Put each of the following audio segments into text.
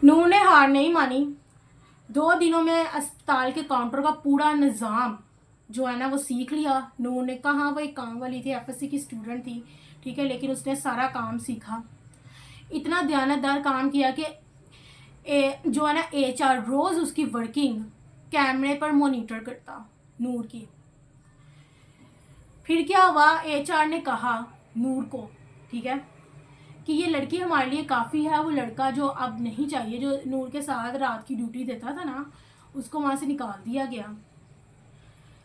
नूर ने हार नहीं मानी। 2 दिनों में अस्पताल के काउंटर का पूरा निज़ाम जो है ना वो सीख लिया। नूर ने कहा, वो एक काम वाली थी, एफएससी की स्टूडेंट थी, ठीक है, लेकिन उसने सारा काम सीखा। इतना दयानतदार काम किया कि जो है ना एचआर रोज़ उसकी वर्किंग कैमरे पर मॉनिटर करता नूर की। फिर क्या हुआ, एचआर ने कहा नूर को, ठीक है, कि ये लड़की हमारे लिए काफ़ी है। वो लड़का जो अब नहीं चाहिए, जो नूर के साथ रात की ड्यूटी देता था ना, उसको वहाँ से निकाल दिया गया।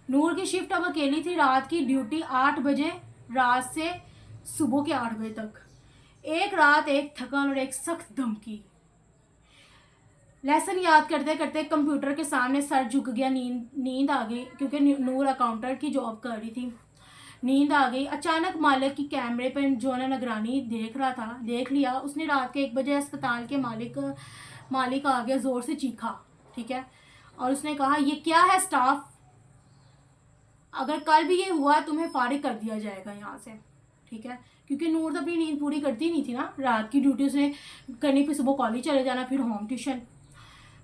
नूर की शिफ्ट अब अकेली थी। रात की ड्यूटी 8 बजे रात से सुबह के 8 बजे तक। एक रात एक थकान और एक सख्त धमकी। लेसन याद करते करते कंप्यूटर के सामने सर झुक गया। नींद आ गई, क्योंकि नूर अकाउंटर की जॉब कर रही थी। नींद आ गई। अचानक मालिक की कैमरे पर जो है निगरानी देख रहा था, देख लिया उसने। रात के 1 बजे अस्पताल के मालिक आ गया, ज़ोर से चीखा, ठीक है, और उसने कहा, ये क्या है स्टाफ, अगर कल भी ये हुआ तुम्हें फारिग कर दिया जाएगा यहाँ से, ठीक है। क्योंकि नूर तो अपनी नींद पूरी करती नहीं थी ना, रात की ड्यूटी उसने करनी, फिर सुबह कॉलेज चले जाना, फिर होम ट्यूशन।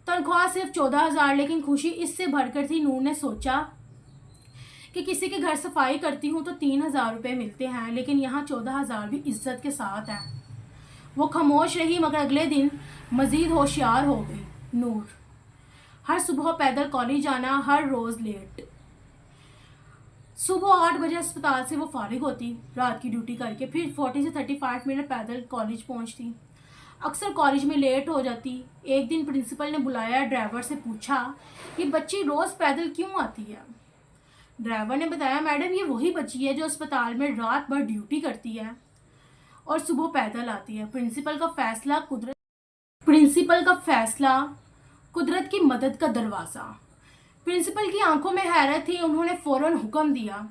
तनख्वाह सिर्फ 14,000, लेकिन खुशी इससे भरकर थी। नूर ने सोचा कि किसी के घर सफाई करती हूँ तो 3,000 रुपये मिलते हैं, लेकिन यहाँ 14,000 भी इज्जत के साथ है। वो खामोश रही, मगर अगले दिन मज़ीद होशियार हो गई नूर। हर सुबह पैदल कॉलेज जाना, हर रोज़ लेट। सुबह 8 बजे अस्पताल से वो फारिग होती रात की ड्यूटी करके, फिर 40 से 35 मिनट पैदल कॉलेज पहुंचती। अक्सर कॉलेज में लेट हो जाती। एक दिन प्रिंसिपल ने बुलाया, ड्राइवर से पूछा, ये बच्ची रोज़ पैदल क्यों आती है। ड्राइवर ने बताया, मैडम ये वही बच्ची है जो अस्पताल में रात भर ड्यूटी करती है और सुबह पैदल आती है। प्रिंसिपल का फैसला कुदरत की मदद का दरवाज़ा। प्रिंसिपल की आंखों में हैरत थी। उन्होंने फ़ौरन हुक्म दिया,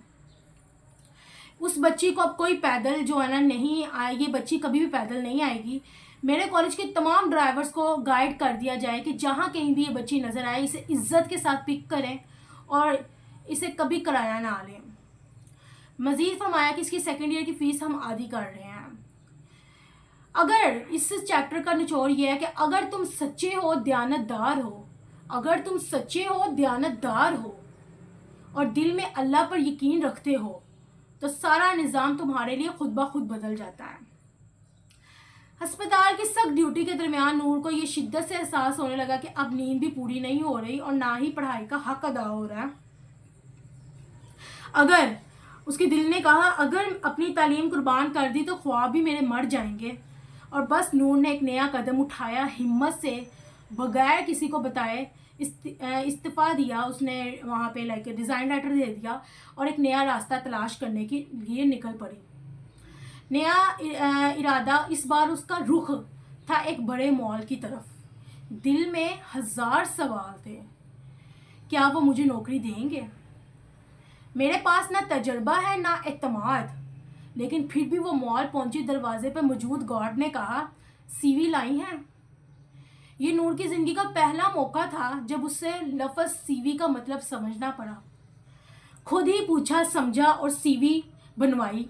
उस बच्ची को अब कोई पैदल जो है ना नहीं आए, ये बच्ची कभी भी पैदल नहीं आएगी। मेरे कॉलेज के तमाम ड्राइवर्स को गाइड कर दिया जाए कि जहाँ कहीं भी ये बच्ची नज़र आए, इसे इज्जत के साथ पिक करें और इसे कभी किराया ना लें। मज़ीद फरमाया कि इसकी सेकेंड ईयर की फ़ीस हम आधी कर रहे हैं। अगर इस चैप्टर का निचोड़ ये है कि अगर तुम सच्चे हो, दयानतदार हो, अगर तुम सच्चे हो, दयानतदार हो और दिल में अल्लाह पर यकीन रखते हो, तो सारा निज़ाम तुम्हारे लिए खुद ब खुद बदल जाता है। अस्पताल की सख्त ड्यूटी के दरमियान नूर को ये शिद्दत से एहसास होने लगा कि अब नींद भी पूरी नहीं हो रही और ना ही पढ़ाई का हक अदा हो रहा है। अगर उसके दिल ने कहा, अगर अपनी तालीम कुर्बान कर दी तो ख्वाब भी मेरे मर जाएंगे। और बस नूर ने एक नया कदम उठाया, हिम्मत से, बगैर किसी को बताए इस्तीफ़ा दिया। उसने वहाँ पे लाइक रिज़ाइन लेटर दे दिया और एक नया रास्ता तलाश करने के लिए निकल पड़ी। नया इरादा, इस बार उसका रुख था एक बड़े मॉल की तरफ। दिल में 1000 सवाल थे। क्या वो मुझे नौकरी देंगे? मेरे पास ना तजर्बा है ना एतमाद। लेकिन फिर भी वो मॉल पहुंची। दरवाजे पर मौजूद गार्ड ने कहा, सीवी लाई है। ये नूर की ज़िंदगी का पहला मौका था जब उसे लफ्ज़ सीवी का मतलब समझना पड़ा। खुद ही पूछा, समझा और सीवी बनवाई।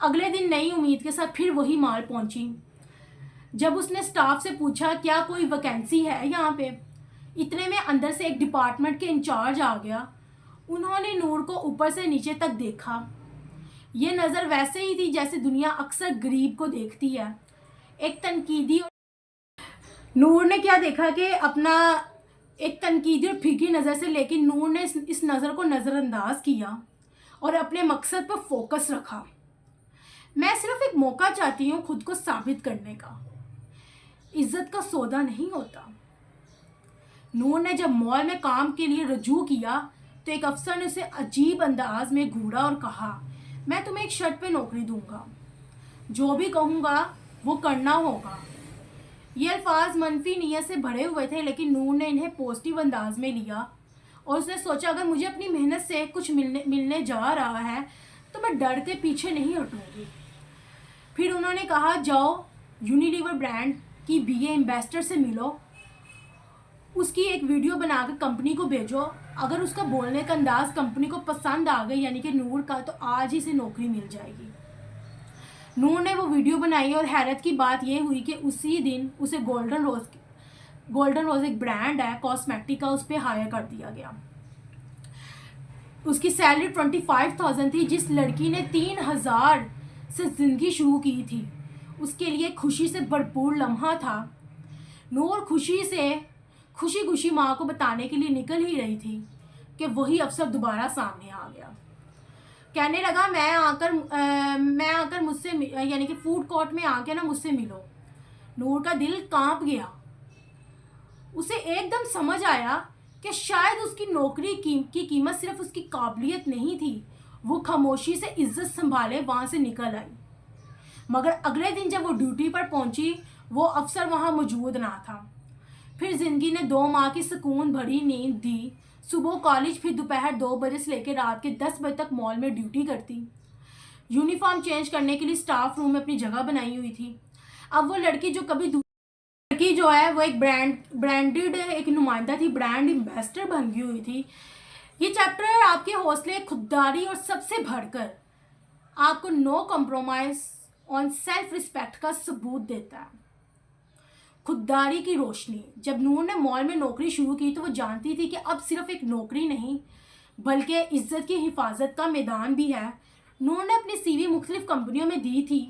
अगले दिन नई उम्मीद के साथ फिर वही मॉल पहुंची। जब उसने स्टाफ से पूछा, क्या कोई वैकेंसी है यहाँ पे, इतने में अंदर से एक डिपार्टमेंट के इंचार्ज आ गया। उन्होंने नूर को ऊपर से नीचे तक देखा। ये नज़र वैसे ही थी जैसे दुनिया अक्सर गरीब को देखती है, एक तनकीदी। नूर ने क्या देखा कि अपना एक तनकीदी और फीकी नज़र से, लेकिन नूर ने इस नज़र को नज़रअंदाज किया और अपने मकसद पर फोकस रखा। मैं सिर्फ एक मौका चाहती हूँ खुद को साबित करने का, इज्जत का सौदा नहीं होता। नूर ने जब मॉल में काम के लिए रजू किया तो एक अफसर ने उसे अजीब अंदाज में घूरा और कहा, मैं तुम्हें एक शर्त पे नौकरी दूंगा, जो भी कहूँगा वो करना होगा। ये अल्फाज मनफी नीयत से भरे हुए थे, लेकिन नूर ने इन्हें पॉजिटिव अंदाज में लिया और उसने सोचा, अगर मुझे अपनी मेहनत से कुछ मिलने जा रहा है तो मैं डर के पीछे नहीं हटूंगी। फिर उन्होंने कहा, जाओ यूनिलीवर ब्रांड की बीए एम्बेसडर से मिलो, उसकी एक वीडियो बनाकर कंपनी को भेजो। अगर उसका बोलने का अंदाज कंपनी को पसंद आ गई, यानी कि नूर का, तो आज ही से नौकरी मिल जाएगी। नूर ने वो वीडियो बनाई और हैरत की बात यह हुई कि उसी दिन उसे गोल्डन गोल्डन रोज एक ब्रांड है कॉस्मेटिक का, उस पर हायर कर दिया गया। उसकी सैलरी 25,000 थी। जिस लड़की ने 3,000 से ज़िंदगी शुरू की थी, उसके लिए खुशी से भरपूर लम्हा था। नूर खुशी खुशी माँ को बताने के लिए निकल ही रही थी कि वही अफसर दोबारा सामने आ गया। कहने लगा मैं आकर मुझसे यानी कि फूड कोर्ट में आके ना मुझसे मिलो। नूर का दिल कांप गया। उसे एकदम समझ आया कि शायद उसकी नौकरी की कीमत सिर्फ उसकी काबिलियत नहीं थी। वो खामोशी से इज्जत संभाले वहाँ से निकल आई। मगर अगले दिन जब वो ड्यूटी पर पहुंची, वो अफसर वहाँ मौजूद ना था। फिर जिंदगी ने 2 माह की सुकून भरी नींद दी। सुबह कॉलेज, फिर दोपहर 2 बजे से लेकर रात के 10 बजे तक मॉल में ड्यूटी करती। यूनिफॉर्म चेंज करने के लिए स्टाफ रूम में अपनी जगह बनाई हुई थी। अब वो लड़की जो है वो एक ब्रांडेड एक नुमाइंदा थी, ब्रांड एम्बेसडर बन गई हुई थी। ये चैप्टर आपके हौसले, खुददारी और सबसे बढ़कर आपको no compromise on self respect का सबूत देता है। खुददारी की रोशनी। जब नूर ने मॉल में नौकरी शुरू की तो वो जानती थी कि अब सिर्फ एक नौकरी नहीं बल्कि इज्जत की हिफाजत का मैदान भी है। नूर ने अपनी सीवी मुख्तलिफ कंपनियों में दी थी।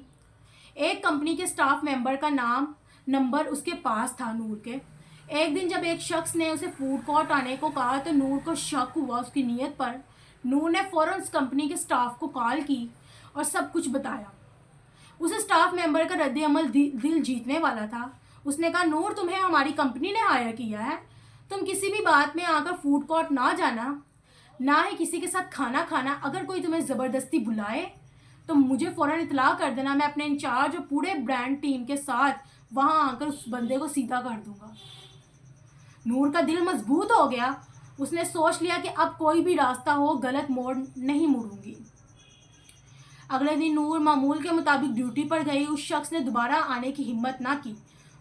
एक कंपनी के स्टाफ मेंबर का नंबर उसके पास था नूर के। एक दिन जब एक शख्स ने उसे फूड कोर्ट आने को कहा तो नूर को शक हुआ उसकी नीयत पर। नूर ने फ़ौरन उस कंपनी के स्टाफ को कॉल की और सब कुछ बताया। उस स्टाफ मेंबर का रद्द अमल दिल जीतने वाला था। उसने कहा, नूर, तुम्हें हमारी कंपनी ने हायर किया है। तुम किसी भी बात में आकर फूड कोर्ट ना जाना, ना ही किसी के साथ खाना खाना। अगर कोई तुम्हें ज़बरदस्ती बुलाए तो मुझे फ़ौरन इतला कर देना। मैं अपने इंचार्ज और पूरे ब्रांड टीम के साथ वहाँ आकर उस बंदे को सीधा कर दूंगा। नूर का दिल मजबूत हो गया। उसने सोच लिया कि अब कोई भी रास्ता हो, गलत मोड़ नहीं मुड़ूंगी। अगले दिन नूर मामूल के मुताबिक ड्यूटी पर गई। उस शख्स ने दोबारा आने की हिम्मत ना की।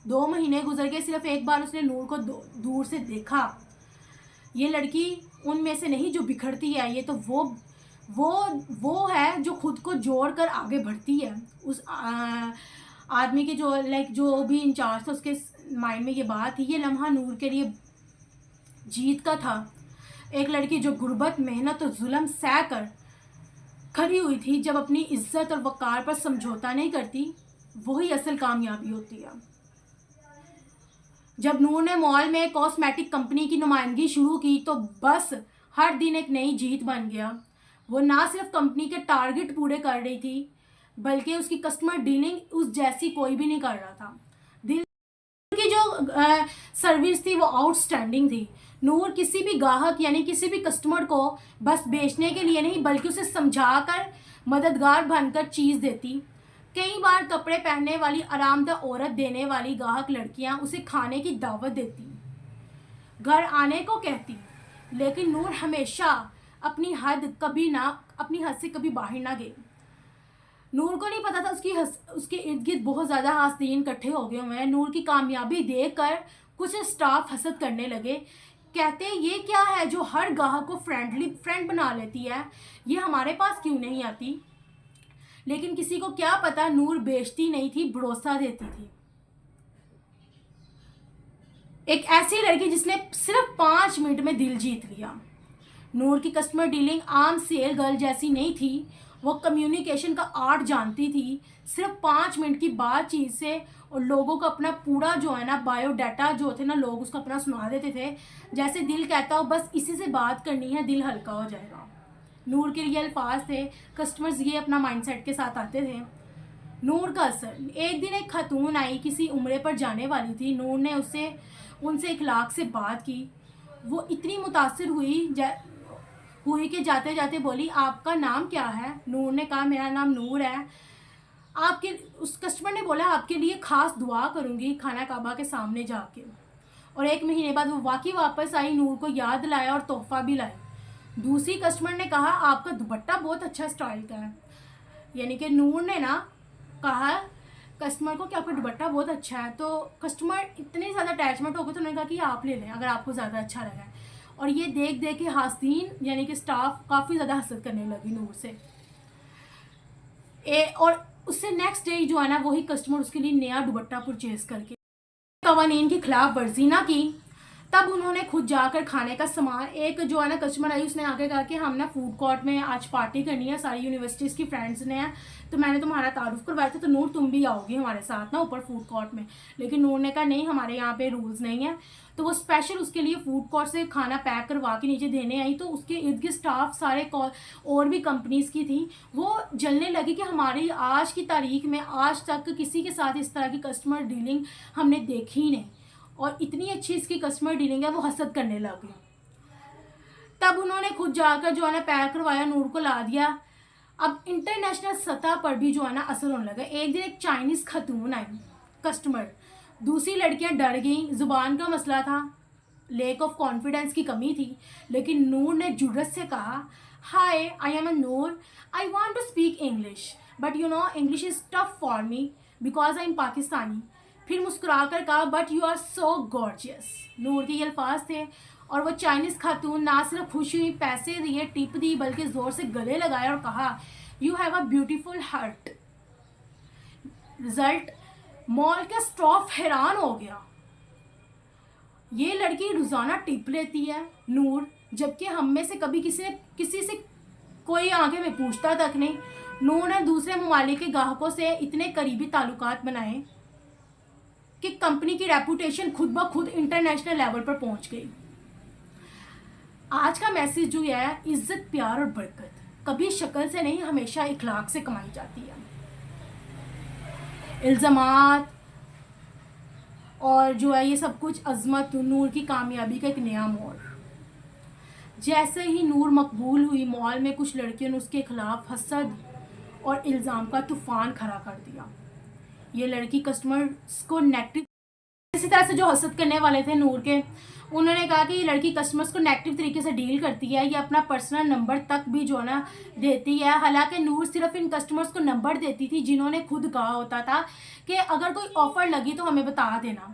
2 महीने गुजर गए। सिर्फ एक बार उसने नूर को दूर से देखा। ये लड़की उनमें से नहीं जो बिखरती है, ये तो वो है जो खुद को जोड़ कर आगे बढ़ती है। उस आदमी के जो भी इंचार्ज था, उसके माइंड में ये बात थी। ये लम्हा नूर के लिए जीत का था। एक लड़की जो गुर्बत, मेहनत और जुल्म सह कर खड़ी हुई थी। जब अपनी इज्जत और वक़ार पर समझौता नहीं करती, वही असल कामयाबी होती है। जब नूर ने मॉल में कॉस्मेटिक कंपनी की नुमाइंदगी शुरू की तो बस हर दिन एक नई जीत बन गया। वो ना सिर्फ कंपनी के टारगेट पूरे कर रही थी बल्कि उसकी कस्टमर डीलिंग उस जैसी कोई भी नहीं कर रहा था। दिल की जो सर्विस थी वो आउटस्टैंडिंग थी। नूर किसी भी ग्राहक यानी किसी भी कस्टमर को बस बेचने के लिए नहीं बल्कि उसे समझाकर, मददगार बनकर चीज़ देती। कई बार कपड़े पहनने वाली आरामदेह औरत देने वाली ग्राहक लड़कियां उसे खाने की दावत देती, घर आने को कहती, लेकिन नूर हमेशा अपनी हद से कभी बाहर ना गई। नूर को नहीं पता था उसके इर्द गिर्द बहुत ज़्यादा हासदीन इकट्ठे हो गए हुए हैं। नूर की कामयाबी देखकर कुछ स्टाफ हसद करने लगे। कहते, ये क्या है जो हर ग्राहक को फ्रेंड बना लेती है, ये हमारे पास क्यों नहीं आती। लेकिन किसी को क्या पता, नूर बेचती नहीं थी, भरोसा देती थी। एक ऐसी लड़की जिसने सिर्फ 5 मिनट में दिल जीत लिया। नूर की कस्टमर डीलिंग आम सेल गर्ल जैसी नहीं थी। वो कम्युनिकेशन का आर्ट जानती थी। सिर्फ 5 मिनट की बातचीत से और लोगों को अपना पूरा जो है ना बायोडाटा जो थे ना, लोग उसको अपना सुना देते थे। जैसे दिल कहता हो बस इसी से बात करनी है, दिल हल्का हो जाएगा। नूर के लिए अल्फाज थे। कस्टमर्स ये अपना माइंडसेट के साथ आते थे। नूर का असर। एक दिन एक खातून आई, किसी उम्रे पर जाने वाली थी। नूर ने उनसे इखलाक से बात की। वो इतनी मुतासिर हुई कि जाते जाते बोली, आपका नाम क्या है। नूर ने कहा, मेरा नाम नूर है। उस कस्टमर ने बोला, आपके लिए ख़ास दुआ करूँगी खाना काबा के सामने जाके। और 1 महीने बाद वो वापस आई, नूर को याद लाया और तोहफ़ा भी लाया। दूसरी कस्टमर ने कहा, आपका दुपट्टा बहुत अच्छा स्टाइल का है। यानी कि नूर ने ना कहा कस्टमर को कि आपका दुपट्टा बहुत अच्छा है। तो कस्टमर इतने ज़्यादा अटैचमेंट हो गए तो उन्होंने कहा कि आप ले लें अगर आपको ज़्यादा अच्छा लगा है। और ये देख देख के हासदीन यानी कि स्टाफ काफ़ी ज़्यादा हसद करने लगी नूर से। और उससे नेक्स्ट डे जो है ना, वही कस्टमर उसके लिए नया दुपट्टा परचेज करके कवानीन की खिलाफ वर्जी ना की, तब उन्होंने खुद जाकर खाने का सामान, एक जो है ना कस्टमर आई, उसने आगे कहा कि हम ना फूड कोर्ट में आज पार्टी करनी है, सारी यूनिवर्सिटीज़ की फ्रेंड्स ने हैं, तो मैंने तुम्हारा तारुफ करवाया था, तो नूर तुम भी आओगी हमारे साथ ना ऊपर फूड कोर्ट में। लेकिन नूर ने कहा नहीं, हमारे यहाँ पे रूल्स नहीं है। तो वो स्पेशल उसके लिए फूड कोर्ट से खाना पैक करवा के नीचे देने आई, तो उसके इर्द गिर्द स्टाफ सारे और भी कंपनीज़ की थी, वो जलने लगी कि हमारी आज की तारीख में आज तक किसी के साथ इस तरह की कस्टमर डीलिंग हमने देखी ही नहीं, और इतनी अच्छी इसकी कस्टमर डीलिंग है, वो हसद करने लग गए। तब उन्होंने खुद जाकर जो है ना पैक करवाया, नूर को ला दिया। अब इंटरनेशनल सतह पर भी जो है ना असर होने लगा। एक दिन एक चाइनीज़ खतून आई कस्टमर, दूसरी लड़कियां डर गईं, ज़ुबान का मसला था, लेक ऑफ कॉन्फिडेंस की कमी थी, लेकिन नूर ने जुर्रत से कहा, hi I am a Noor, I want to speak English but you know English is tough for me because I am Pakistani. फिर मुस्कुराकर कहा, but you are so gorgeous. Noor के ये अल्फाज थे, और वो चाइनीज़ खातून ना सिर्फ खुश हुई, पैसे दिए, टिप दी, बल्कि ज़ोर से गले लगाया और कहा, you have a beautiful heart. Result, mall का स्टाफ हैरान हो गया, ये लड़की रोज़ाना टिप लेती है नूर, जबकि हम में से कभी किसी से कोई आगे में पूछता तक नहीं। नूर ने दूसरे ममालिक के ग्राहकों से इतने करीबी ताल्लुकात बनाए कि कंपनी की रेपुटेशन खुद ब खुद इंटरनेशनल लेवल पर पहुंच गई। आज का मैसेज जो है, इज्जत, प्यार और बरकत कभी शक्ल से नहीं, हमेशा इखलाक से कमाई जाती है। इल्ज़ामात और जो है ये सब कुछ अज़मत, नूर की कामयाबी का एक नया मोड़। जैसे ही नूर मकबूल हुई, मॉल में कुछ लड़कियों ने उसके खिलाफ हसद और इल्ज़ाम का तूफ़ान खड़ा कर दिया। ये लड़की कस्टमर्स को नेगेटिव, इसी तरह से जो हसद करने वाले थे नूर के, उन्होंने कहा कि ये लड़की कस्टमर्स को नेगेटिव तरीके से डील करती है, ये अपना पर्सनल नंबर तक भी जो है ना देती है। हालांकि नूर सिर्फ इन कस्टमर्स को नंबर देती थी जिन्होंने खुद कहा होता था कि अगर कोई ऑफ़र लगी तो हमें बता देना।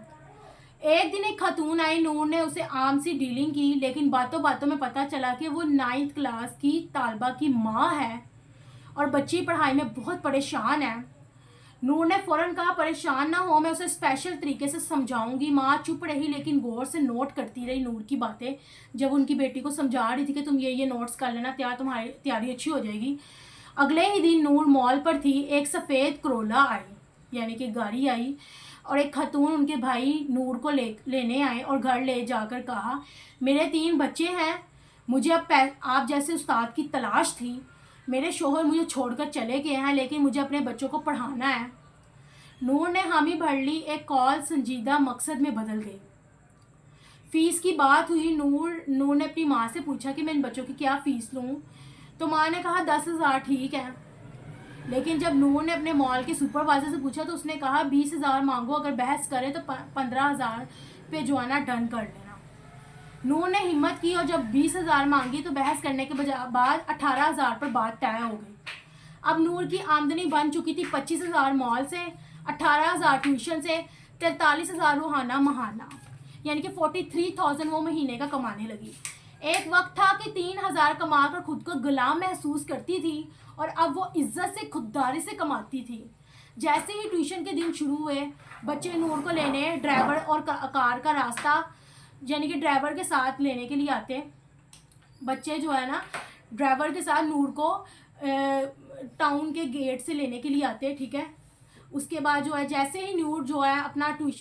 एक दिन एक खातून आई, नूर ने उसे आम सी डीलिंग की, लेकिन बातों बातों में पता चला कि वो 9th क्लास की तालबा की माँ है और बच्ची पढ़ाई में बहुत परेशान है। नूर ने फ़ौरन कहा, परेशान ना हो, मैं उसे स्पेशल तरीके से समझाऊंगी। माँ चुप रही, लेकिन गौर से नोट करती रही नूर की बातें। जब उनकी बेटी को समझा रही थी कि तुम ये नोट्स कर लेना, तुम्हारी तैयारी अच्छी हो जाएगी। अगले ही दिन नूर मॉल पर थी, एक सफ़ेद करोला आई, यानी कि गाड़ी आई, और एक खातून उनके भाई नूर को लेने आए और घर ले जाकर कहा, मेरे 3 बच्चे हैं, मुझे अब आप जैसे उस्ताद की तलाश थी। मेरे शोहर मुझे छोड़कर चले गए हैं, लेकिन मुझे अपने बच्चों को पढ़ाना है। नूर ने हामी भर ली, एक कॉल संजीदा मकसद में बदल गई। फ़ीस की बात हुई, नूर ने अपनी माँ से पूछा कि मैं इन बच्चों की क्या फ़ीस लूँ, तो माँ ने कहा 10,000 ठीक है। लेकिन जब नूर ने अपने मॉल के सुपरवाइज़र से पूछा तो उसने कहा 20,000 मांगो, अगर बहस करें तो 15,000 पे जो है ना डन कर लेना। नूर ने हिम्मत की और जब 20,000 मांगी तो बहस करने के बाद 18,000 पर बात तय हो गई। अब नूर की आमदनी बन चुकी थी 25,000 मॉल से, 18,000 ट्यूशन से, 43,000 रूहाना महाना, यानी कि 43,000 वो महीने का कमाने लगी। एक वक्त था कि 3,000 कमाकर खुद को गुलाम महसूस करती थी, और अब वो इज्जत से, खुददारी से कमाती थी। जैसे ही ट्यूशन के दिन शुरू हुए, बच्चे नूर को लेने ड्राइवर और कार का रास्ता, यानी कि ड्राइवर के साथ लेने के लिए आते। बच्चे जो है ना ड्राइवर के साथ नूर को टाउन के गेट से लेने के लिए आते, ठीक है। उसके बाद जो है, जैसे ही नूर जो है अपना ट्यूशन